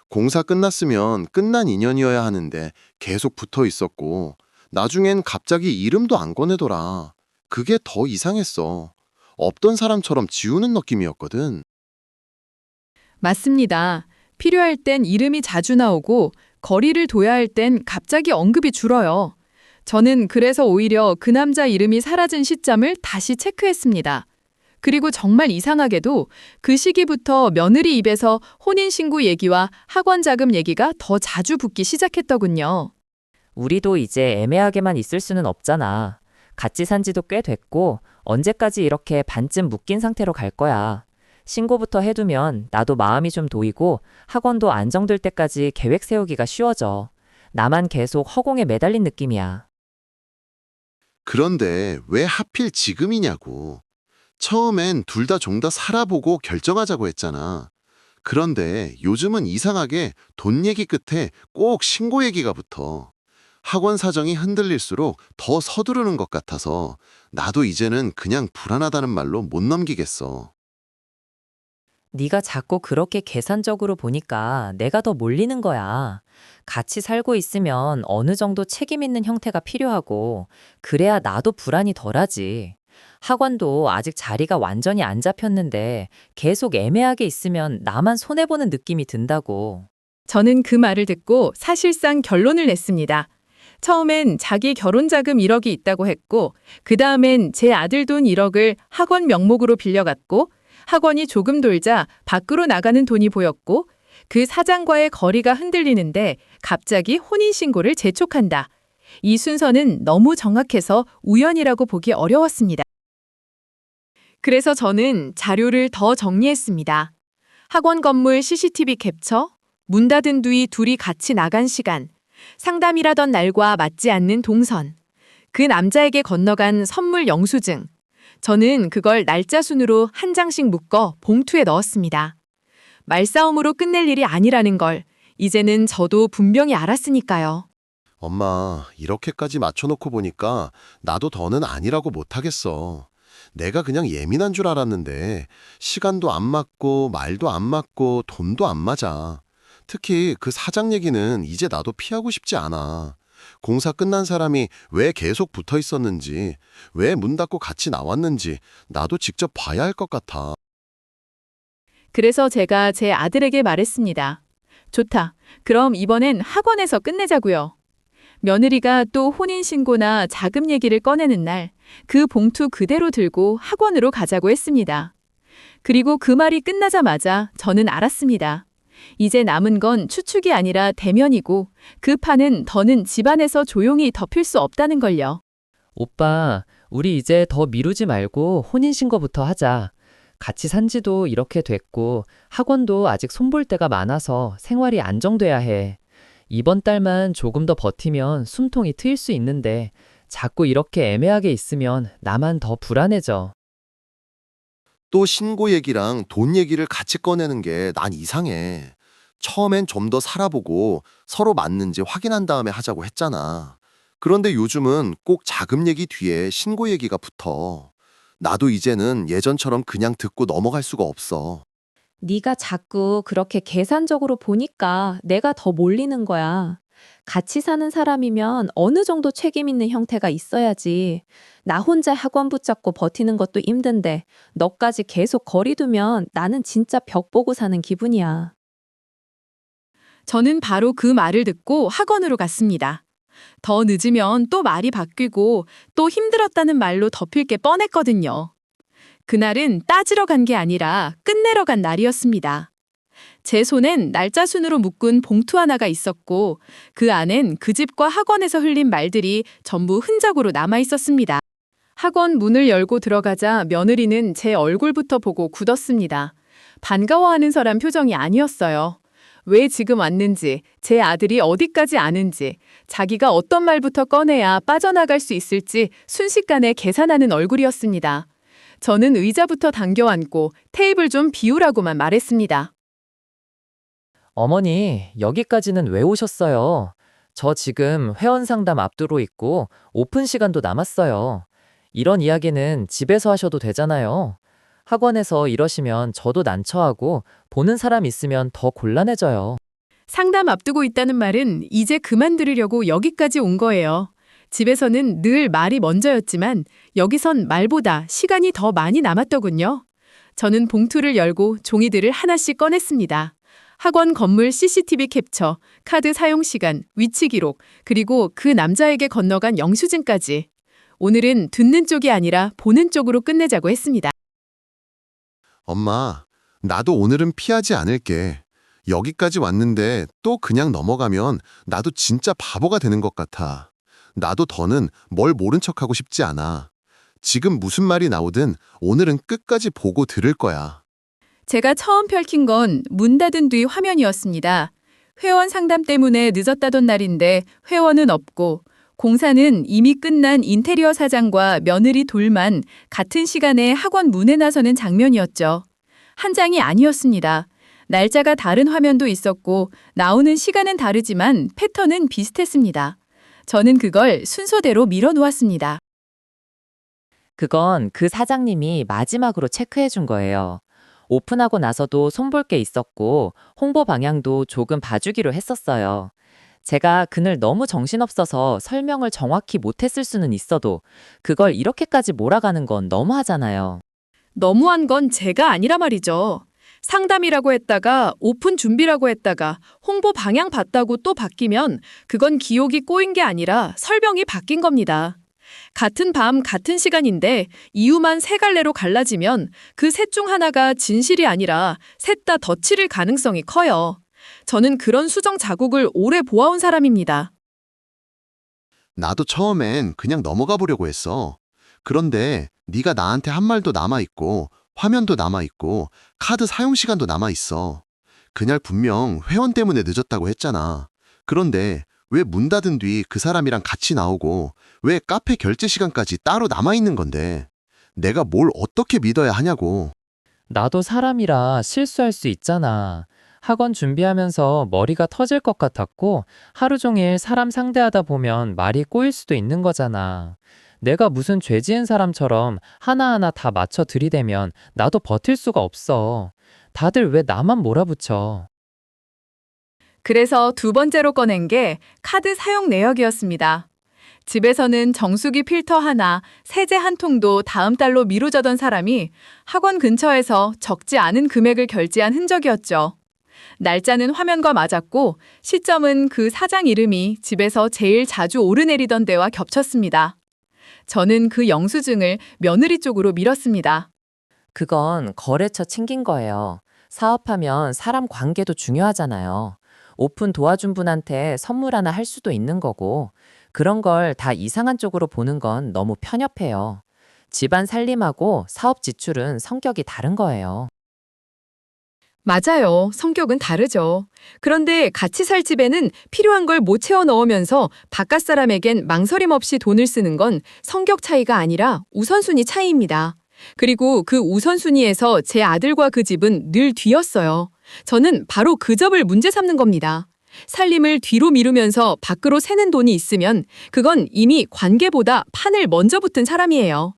공사 끝났으면 끝난 인연이어야 하는데 계속 붙어 있었고 나중엔 갑자기 이름도 안 꺼내더라. 그게 더 이상했어. 없던 사람처럼 지우는 느낌이었거든. 맞습니다. 필요할 땐 이름이 자주 나오고 거리를 둬야 할 땐 갑자기 언급이 줄어요. 저는 그래서 오히려 그 남자 이름이 사라진 시점을 다시 체크했습니다. 그리고 정말 이상하게도 그 시기부터 며느리 입에서 혼인신고 얘기와 학원 자금 얘기가 더 자주 붙기 시작했더군요. 우리도 이제 애매하게만 있을 수는 없잖아. 같이 산 지도 꽤 됐고 언제까지 이렇게 반쯤 묶인 상태로 갈 거야. 신고부터 해두면 나도 마음이 좀 놓이고 학원도 안정될 때까지 계획 세우기가 쉬워져. 나만 계속 허공에 매달린 느낌이야. 그런데 왜 하필 지금이냐고. 처음엔 둘 다 좀 더 살아보고 결정하자고 했잖아. 그런데 요즘은 이상하게 돈 얘기 끝에 꼭 신고 얘기가 붙어. 학원 사정이 흔들릴수록 더 서두르는 것 같아서 나도 이제는 그냥 불안하다는 말로 못 넘기겠어. 네가 자꾸 그렇게 계산적으로 보니까 내가 더 몰리는 거야. 같이 살고 있으면 어느 정도 책임 있는 형태가 필요하고 그래야 나도 불안이 덜하지. 학원도 아직 자리가 완전히 안 잡혔는데 계속 애매하게 있으면 나만 손해보는 느낌이 든다고. 저는 그 말을 듣고 사실상 결론을 냈습니다. 처음엔 자기 결혼 자금 1억이 있다고 했고, 그 다음엔 제 아들 돈 1억을 학원 명목으로 빌려갔고, 학원이 조금 돌자 밖으로 나가는 돈이 보였고, 그 사장과의 거리가 흔들리는데 갑자기 혼인신고를 재촉한다. 이 순서는 너무 정확해서 우연이라고 보기 어려웠습니다. 그래서 저는 자료를 더 정리했습니다. 학원 건물 CCTV 캡처, 문 닫은 뒤 둘이 같이 나간 시간, 상담이라던 날과 맞지 않는 동선, 그 남자에게 건너간 선물 영수증. 저는 그걸 날짜 순으로 한 장씩 묶어 봉투에 넣었습니다. 말싸움으로 끝낼 일이 아니라는 걸 이제는 저도 분명히 알았으니까요. 엄마, 이렇게까지 맞춰놓고 보니까 나도 더는 아니라고 못하겠어. 내가 그냥 예민한 줄 알았는데 시간도 안 맞고 말도 안 맞고 돈도 안 맞아. 특히 그 사장 얘기는 이제 나도 피하고 싶지 않아. 공사 끝난 사람이 왜 계속 붙어 있었는지, 왜 문 닫고 같이 나왔는지 나도 직접 봐야 할 것 같아. 그래서 제가 제 아들에게 말했습니다. 좋다. 그럼 이번엔 학원에서 끝내자고요. 며느리가 또 혼인신고나 자금 얘기를 꺼내는 날, 그 봉투 그대로 들고 학원으로 가자고 했습니다. 그리고 그 말이 끝나자마자 저는 알았습니다. 이제 남은 건 추측이 아니라 대면이고 그 판은 더는 집안에서 조용히 덮일 수 없다는 걸요. 오빠, 우리 이제 더 미루지 말고 혼인신고부터 하자. 같이 산 지도 이렇게 됐고 학원도 아직 손볼 데가 많아서 생활이 안정돼야 해. 이번 달만 조금 더 버티면 숨통이 트일 수 있는데 자꾸 이렇게 애매하게 있으면 나만 더 불안해져. 또 신고 얘기랑 돈 얘기를 같이 꺼내는 게 난 이상해. 처음엔 좀 더 살아보고 서로 맞는지 확인한 다음에 하자고 했잖아. 그런데 요즘은 꼭 자금 얘기 뒤에 신고 얘기가 붙어. 나도 이제는 예전처럼 그냥 듣고 넘어갈 수가 없어. 네가 자꾸 그렇게 계산적으로 보니까 내가 더 몰리는 거야. 같이 사는 사람이면 어느 정도 책임 있는 형태가 있어야지. 나 혼자 학원 붙잡고 버티는 것도 힘든데 너까지 계속 거리 두면 나는 진짜 벽 보고 사는 기분이야. 저는 바로 그 말을 듣고 학원으로 갔습니다. 더 늦으면 또 말이 바뀌고 또 힘들었다는 말로 덮일 게 뻔했거든요. 그날은 따지러 간 게 아니라 끝내러 간 날이었습니다. 제 손엔 날짜 순으로 묶은 봉투 하나가 있었고 그 안엔 그 집과 학원에서 흘린 말들이 전부 흔적으로 남아 있었습니다. 학원 문을 열고 들어가자 며느리는 제 얼굴부터 보고 굳었습니다. 반가워하는 사람 표정이 아니었어요. 왜 지금 왔는지, 제 아들이 어디까지 아는지, 자기가 어떤 말부터 꺼내야 빠져나갈 수 있을지 순식간에 계산하는 얼굴이었습니다. 저는 의자부터 당겨 앉고 테이블 좀 비우라고만 말했습니다. 어머니, 여기까지는 왜 오셨어요? 저 지금 회원 상담 앞두고 있고 오픈 시간도 남았어요. 이런 이야기는 집에서 하셔도 되잖아요. 학원에서 이러시면 저도 난처하고 보는 사람 있으면 더 곤란해져요. 상담 앞두고 있다는 말은 이제 그만 들으려고 여기까지 온 거예요. 집에서는 늘 말이 먼저였지만 여기선 말보다 시간이 더 많이 남았더군요. 저는 봉투를 열고 종이들을 하나씩 꺼냈습니다. 학원 건물 CCTV 캡처, 카드 사용 시간, 위치 기록, 그리고 그 남자에게 건너간 영수증까지. 오늘은 듣는 쪽이 아니라 보는 쪽으로 끝내자고 했습니다. 엄마, 나도 오늘은 피하지 않을게. 여기까지 왔는데 또 그냥 넘어가면 나도 진짜 바보가 되는 것 같아. 나도 더는 뭘 모른 척하고 싶지 않아. 지금 무슨 말이 나오든 오늘은 끝까지 보고 들을 거야. 제가 처음 펼킨 건 문 닫은 뒤 화면이었습니다. 회원 상담 때문에 늦었다던 날인데 회원은 없고 공사는 이미 끝난 인테리어 사장과 며느리 둘만 같은 시간에 학원 문에 나서는 장면이었죠. 한 장이 아니었습니다. 날짜가 다른 화면도 있었고 나오는 시간은 다르지만 패턴은 비슷했습니다. 저는 그걸 순서대로 밀어놓았습니다. 그건 그 사장님이 마지막으로 체크해 준 거예요. 오픈하고 나서도 손볼 게 있었고 홍보 방향도 조금 봐주기로 했었어요. 제가 그늘 너무 정신없어서 설명을 정확히 못했을 수는 있어도 그걸 이렇게까지 몰아가는 건 너무하잖아요. 너무한 건 제가 아니라 말이죠. 상담이라고 했다가 오픈 준비라고 했다가 홍보 방향 봤다고 또 바뀌면 그건 기억이 꼬인 게 아니라 설명이 바뀐 겁니다. 같은 밤 같은 시간인데 이유만 세 갈래로 갈라지면 그 셋 중 하나가 진실이 아니라 셋 다 덧칠일 가능성이 커요. 저는 그런 수정 자국을 오래 보아온 사람입니다. 나도 처음엔 그냥 넘어가 보려고 했어. 그런데 네가 나한테 한 말도 남아있고 화면도 남아있고 카드 사용 시간도 남아있어. 그날 분명 회원 때문에 늦었다고 했잖아. 그런데 왜 문 닫은 뒤 그 사람이랑 같이 나오고 왜 카페 결제 시간까지 따로 남아있는 건데 내가 뭘 어떻게 믿어야 하냐고. 나도 사람이라 실수할 수 있잖아. 학원 준비하면서 머리가 터질 것 같았고 하루 종일 사람 상대하다 보면 말이 꼬일 수도 있는 거잖아. 내가 무슨 죄 지은 사람처럼 하나하나 다 맞춰 들이대면 나도 버틸 수가 없어. 다들 왜 나만 몰아붙여? 그래서 두 번째로 꺼낸 게 카드 사용 내역이었습니다. 집에서는 정수기 필터 하나, 세제 한 통도 다음 달로 미루자던 사람이 학원 근처에서 적지 않은 금액을 결제한 흔적이었죠. 날짜는 화면과 맞았고 시점은 그 사장 이름이 집에서 제일 자주 오르내리던 데와 겹쳤습니다. 저는 그 영수증을 며느리 쪽으로 밀었습니다. 그건 거래처 챙긴 거예요. 사업하면 사람 관계도 중요하잖아요. 오픈 도와준 분한테 선물 하나 할 수도 있는 거고 그런 걸 다 이상한 쪽으로 보는 건 너무 편협해요. 집안 살림하고 사업 지출은 성격이 다른 거예요. 맞아요. 성격은 다르죠. 그런데 같이 살 집에는 필요한 걸 못 채워 넣으면서 바깥 사람에겐 망설임 없이 돈을 쓰는 건 성격 차이가 아니라 우선순위 차이입니다. 그리고 그 우선순위에서 제 아들과 그 집은 늘 뒤였어요. 저는 바로 그 점을 문제 삼는 겁니다. 살림을 뒤로 미루면서 밖으로 새는 돈이 있으면 그건 이미 관계보다 판을 먼저 붙은 사람이에요.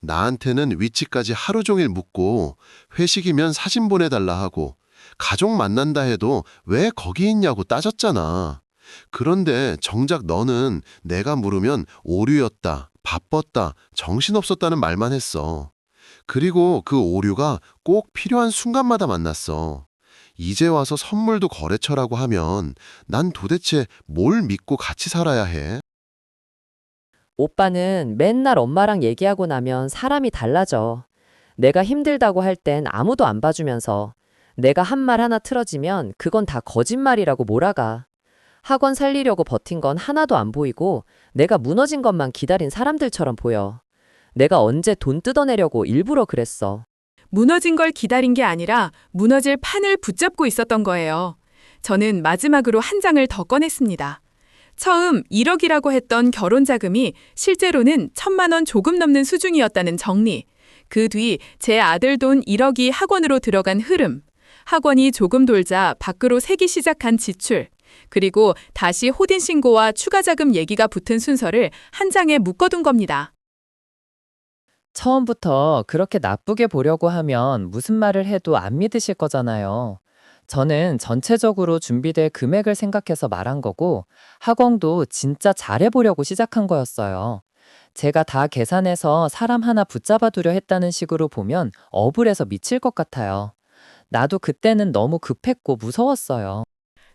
나한테는 위치까지 하루 종일 묻고 회식이면 사진 보내달라 하고 가족 만난다 해도 왜 거기 있냐고 따졌잖아. 그런데 정작 너는 내가 물으면 오류였다, 바빴다, 정신없었다는 말만 했어. 그리고 그 오류가 꼭 필요한 순간마다 만났어. 이제 와서 선물도 거래처라고 하면 난 도대체 뭘 믿고 같이 살아야 해? 오빠는 맨날 엄마랑 얘기하고 나면 사람이 달라져. 내가 힘들다고 할 땐 아무도 안 봐주면서 내가 한 말 하나 틀어지면 그건 다 거짓말이라고 몰아가. 학원 살리려고 버틴 건 하나도 안 보이고 내가 무너진 것만 기다린 사람들처럼 보여. 내가 언제 돈 뜯어내려고 일부러 그랬어. 무너진 걸 기다린 게 아니라 무너질 판을 붙잡고 있었던 거예요. 저는 마지막으로 한 장을 더 꺼냈습니다. 처음 1억이라고 했던 결혼 자금이 실제로는 1,000만 원 조금 넘는 수준이었다는 정리. 그 뒤 제 아들 돈 1억이 학원으로 들어간 흐름. 학원이 조금 돌자 밖으로 새기 시작한 지출. 그리고 다시 호딘 신고와 추가 자금 얘기가 붙은 순서를 한 장에 묶어둔 겁니다. 처음부터 그렇게 나쁘게 보려고 하면 무슨 말을 해도 안 믿으실 거잖아요. 저는 전체적으로 준비될 금액을 생각해서 말한 거고 학원도 진짜 잘해보려고 시작한 거였어요. 제가 다 계산해서 사람 하나 붙잡아 두려 했다는 식으로 보면 억울해서 미칠 것 같아요. 나도 그때는 너무 급했고 무서웠어요.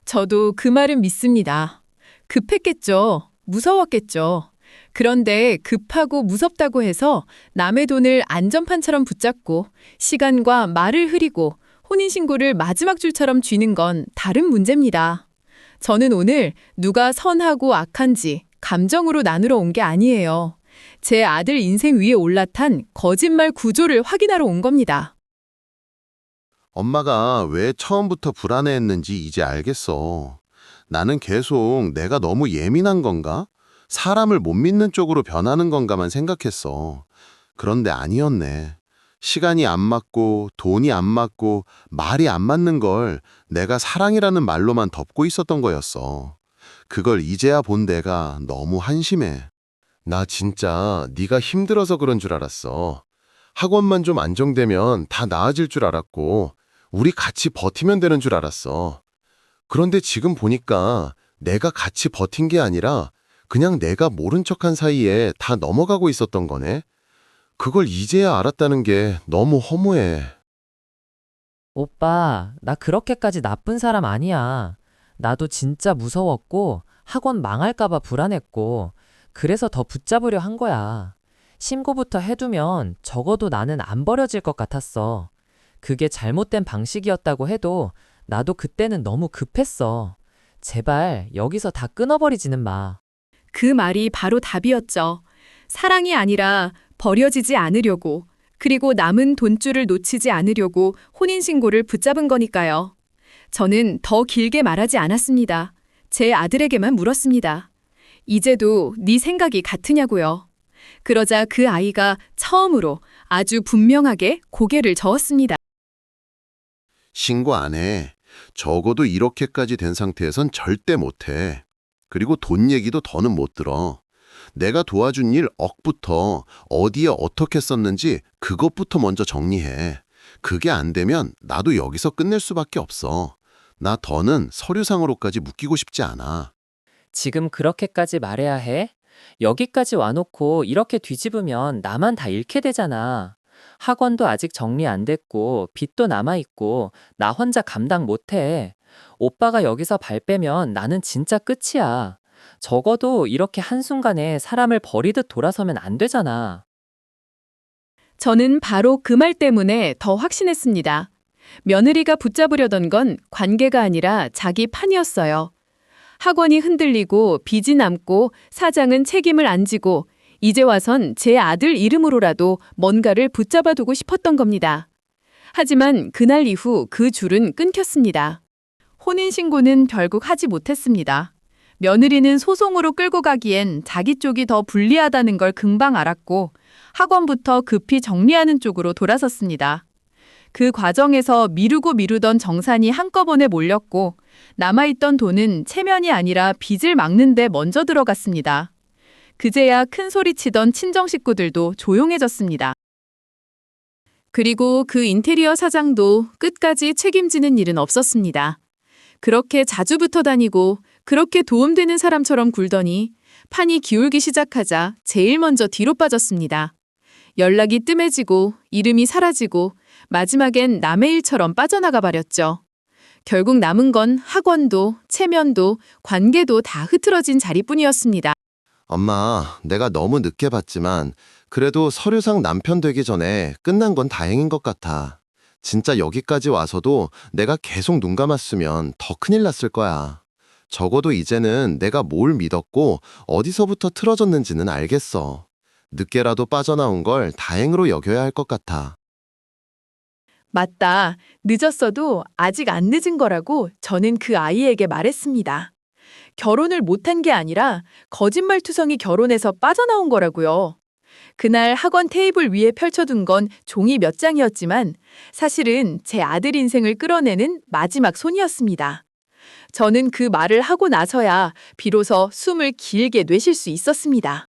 저도 그 말은 믿습니다. 급했겠죠. 무서웠겠죠. 그런데 급하고 무섭다고 해서 남의 돈을 안전판처럼 붙잡고 시간과 말을 흐리고 혼인신고를 마지막 줄처럼 쥐는 건 다른 문제입니다. 저는 오늘 누가 선하고 악한지 감정으로 나누러 온 게 아니에요. 제 아들 인생 위에 올라탄 거짓말 구조를 확인하러 온 겁니다. 엄마가 왜 처음부터 불안해했는지 이제 알겠어. 나는 계속 내가 너무 예민한 건가? 사람을 못 믿는 쪽으로 변하는 건가만 생각했어. 그런데 아니었네. 시간이 안 맞고 돈이 안 맞고 말이 안 맞는 걸 내가 사랑이라는 말로만 덮고 있었던 거였어. 그걸 이제야 본 내가 너무 한심해. 나 진짜 네가 힘들어서 그런 줄 알았어. 학원만 좀 안정되면 다 나아질 줄 알았고 우리 같이 버티면 되는 줄 알았어. 그런데 지금 보니까 내가 같이 버틴 게 아니라 그냥 내가 모른 척한 사이에 다 넘어가고 있었던 거네. 그걸 이제야 알았다는 게 너무 허무해. 오빠, 나 그렇게까지 나쁜 사람 아니야. 나도 진짜 무서웠고 학원 망할까봐 불안했고 그래서 더 붙잡으려 한 거야. 신고부터 해두면 적어도 나는 안 버려질 것 같았어. 그게 잘못된 방식이었다고 해도 나도 그때는 너무 급했어. 제발 여기서 다 끊어버리지는 마. 그 말이 바로 답이었죠. 사랑이 아니라 버려지지 않으려고, 그리고 남은 돈줄을 놓치지 않으려고 혼인신고를 붙잡은 거니까요. 저는 더 길게 말하지 않았습니다. 제 아들에게만 물었습니다. 이제도 네 생각이 같으냐고요. 그러자 그 아이가 처음으로 아주 분명하게 고개를 저었습니다. 신고 안 해. 적어도 이렇게까지 된 상태에선 절대 못 해. 그리고 돈 얘기도 더는 못 들어. 내가 도와준 일 억부터 어디에 어떻게 썼는지 그것부터 먼저 정리해. 그게 안 되면 나도 여기서 끝낼 수밖에 없어. 나 더는 서류상으로까지 묶이고 싶지 않아. 지금 그렇게까지 말해야 해? 여기까지 와놓고 이렇게 뒤집으면 나만 다 잃게 되잖아. 학원도 아직 정리 안 됐고 빚도 남아있고 나 혼자 감당 못해. 오빠가 여기서 발 빼면 나는 진짜 끝이야. 적어도 이렇게 한순간에 사람을 버리듯 돌아서면 안 되잖아. 저는 바로 그 말 때문에 더 확신했습니다. 며느리가 붙잡으려던 건 관계가 아니라 자기 판이었어요. 학원이 흔들리고 빚이 남고 사장은 책임을 안 지고 이제 와선 제 아들 이름으로라도 뭔가를 붙잡아두고 싶었던 겁니다. 하지만 그날 이후 그 줄은 끊겼습니다. 혼인신고는 결국 하지 못했습니다. 며느리는 소송으로 끌고 가기엔 자기 쪽이 더 불리하다는 걸 금방 알았고 학원부터 급히 정리하는 쪽으로 돌아섰습니다. 그 과정에서 미루던 정산이 한꺼번에 몰렸고 남아있던 돈은 체면이 아니라 빚을 막는 데 먼저 들어갔습니다. 그제야 큰 소리치던 친정 식구들도 조용해졌습니다. 그리고 그 인테리어 사장도 끝까지 책임지는 일은 없었습니다. 그렇게 자주 붙어 다니고 그렇게 도움되는 사람처럼 굴더니 판이 기울기 시작하자 제일 먼저 뒤로 빠졌습니다. 연락이 뜸해지고 이름이 사라지고 마지막엔 남의 일처럼 빠져나가 버렸죠. 결국 남은 건 학원도 체면도 관계도 다 흐트러진 자리뿐이었습니다. 엄마, 내가 너무 늦게 봤지만 그래도 서류상 남편 되기 전에 끝난 건 다행인 것 같아. 진짜 여기까지 와서도 내가 계속 눈 감았으면 더 큰일 났을 거야. 적어도 이제는 내가 뭘 믿었고 어디서부터 틀어졌는지는 알겠어. 늦게라도 빠져나온 걸 다행으로 여겨야 할 것 같아. 맞다. 늦었어도 아직 안 늦은 거라고 저는 그 아이에게 말했습니다. 결혼을 못한 게 아니라 거짓말투성이 결혼해서 빠져나온 거라고요. 그날 학원 테이블 위에 펼쳐둔 건 종이 몇 장이었지만 사실은 제 아들 인생을 끌어내는 마지막 손이었습니다. 저는 그 말을 하고 나서야 비로소 숨을 길게 내쉴 수 있었습니다.